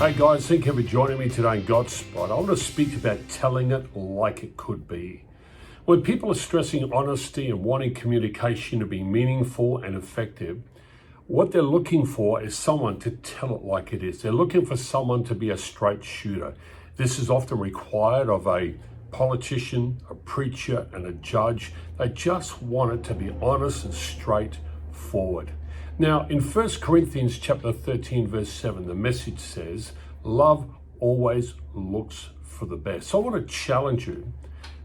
Hey guys, thank you for joining me today in Godspot. I want to speak about telling it like it could be. When people are stressing honesty and wanting communication to be meaningful and effective, what they're looking for is someone to tell it like it is. They're looking for someone to be a straight shooter. This is often required of a politician, a preacher, and a judge. They just want it to be honest and straightforward. Now, in 1 Corinthians chapter 13, verse 7, the message says, love always looks for the best. So I want to challenge you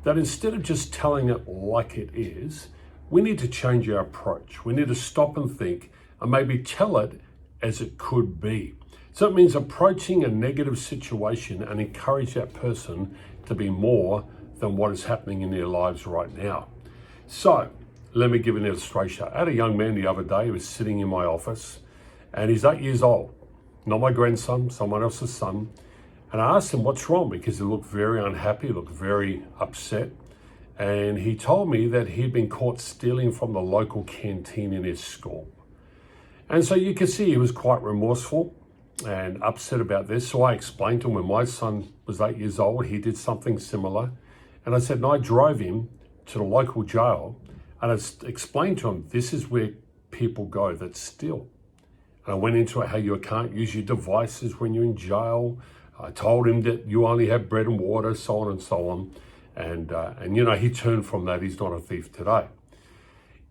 that instead of just telling it like it is, we need to change our approach. We need to stop and think and maybe tell it as it could be. So it means approaching a negative situation and encourage that person to be more than what is happening in their lives right now. So let me give an illustration. I had a young man the other day who was sitting in my office, and he's 8 years old, not my grandson, someone else's son. And I asked him what's wrong, because he looked very unhappy, looked very upset. And he told me that he'd been caught stealing from the local canteen in his school. And so you can see he was quite remorseful and upset about this. So I explained to him, when my son was 8 years old, he did something similar. And I said, and I drove him to the local jail, and I explained to him, this is where people go that steal. And I went into it, how you can't use your devices when you're in jail. I told him that you only have bread and water, so on and so on. And you know, he turned from that. He's not a thief today.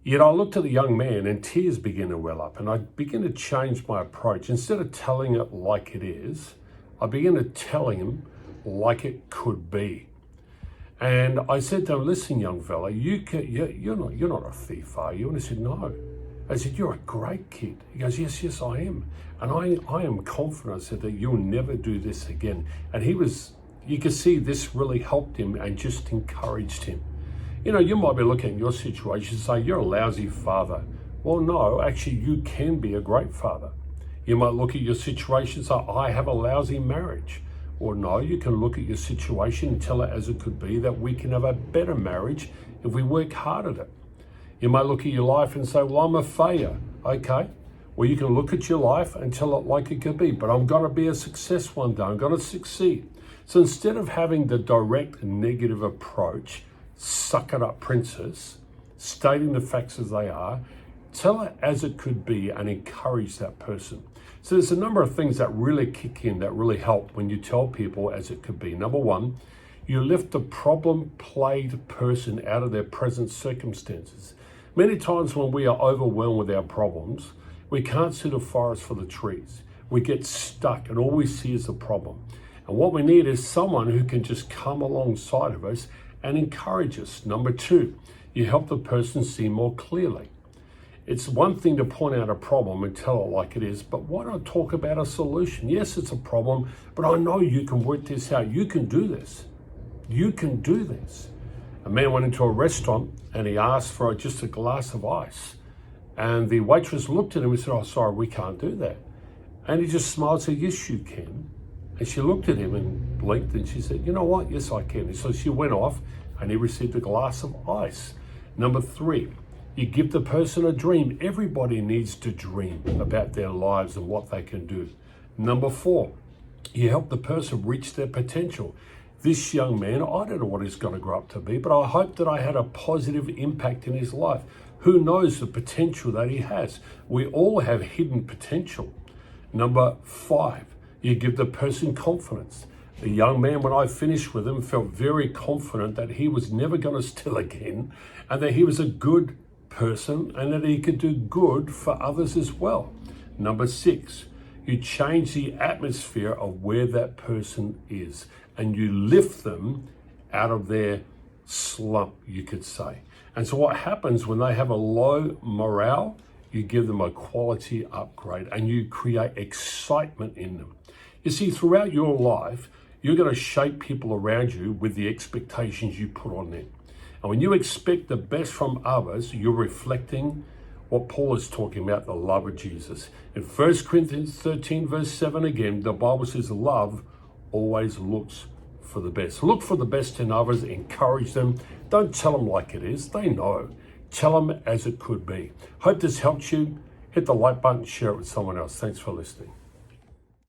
Yet I looked at the young man and tears began to well up, and I began to change my approach. Instead of telling it like it is, I began to tell him like it could be. And I said to him, listen, young fella, you're not a thief, are you? And he said, no. I said, you're a great kid. He goes, yes, I am. And I am confident, I said, that you'll never do this again. And you can see this really helped him and just encouraged him. You know, you might be looking at your situation and say, you're a lousy father. Well, no, actually, you can be a great father. You might look at your situation and say, I have a lousy marriage. Or no, you can look at your situation and tell it as it could be, that we can have a better marriage if we work hard at it. You might look at your life and say, well, I'm a failure. Okay, well, you can look at your life and tell it like it could be, but I'm going to be a success one day. I'm going to succeed. So instead of having the direct negative approach, suck it up, princess, stating the facts as they are, tell it as it could be and encourage that person. So there's a number of things that really kick in, that really help when you tell people as it could be. Number one, you lift the problem-plagued person out of their present circumstances. Many times when we are overwhelmed with our problems, we can't see the forest for the trees. We get stuck and all we see is the problem. And what we need is someone who can just come alongside of us and encourage us. Number two, you help the person see more clearly. It's one thing to point out a problem and tell it like it is, but why not talk about a solution? Yes, it's a problem, but I know you can work this out. You can do this. You can do this. A man went into a restaurant and he asked for just a glass of ice. And the waitress looked at him and said, oh, sorry, we can't do that. And he just smiled and said, yes, you can. And she looked at him and blinked and she said, you know what? Yes, I can. And so she went off and he received a glass of ice. Number three, you give the person a dream. Everybody needs to dream about their lives and what they can do. Number four, you help the person reach their potential. This young man, I don't know what he's going to grow up to be, but I hope that I had a positive impact in his life. Who knows the potential that he has? We all have hidden potential. Number five, you give the person confidence. The young man, when I finished with him, felt very confident that he was never going to steal again and that he was a good person and that he could do good for others as well. Number six, you change the atmosphere of where that person is and you lift them out of their slump, you could say. And so what happens when they have a low morale, you give them a quality upgrade and you create excitement in them. You see, throughout your life, you're going to shape people around you with the expectations you put on them. And when you expect the best from others, you're reflecting what Paul is talking about, the love of Jesus. In 1 Corinthians 13, verse 7 again, the Bible says love always looks for the best. Look for the best in others, encourage them. Don't tell them like it is, they know. Tell them as it could be. Hope this helps you. Hit the like button, share it with someone else. Thanks for listening.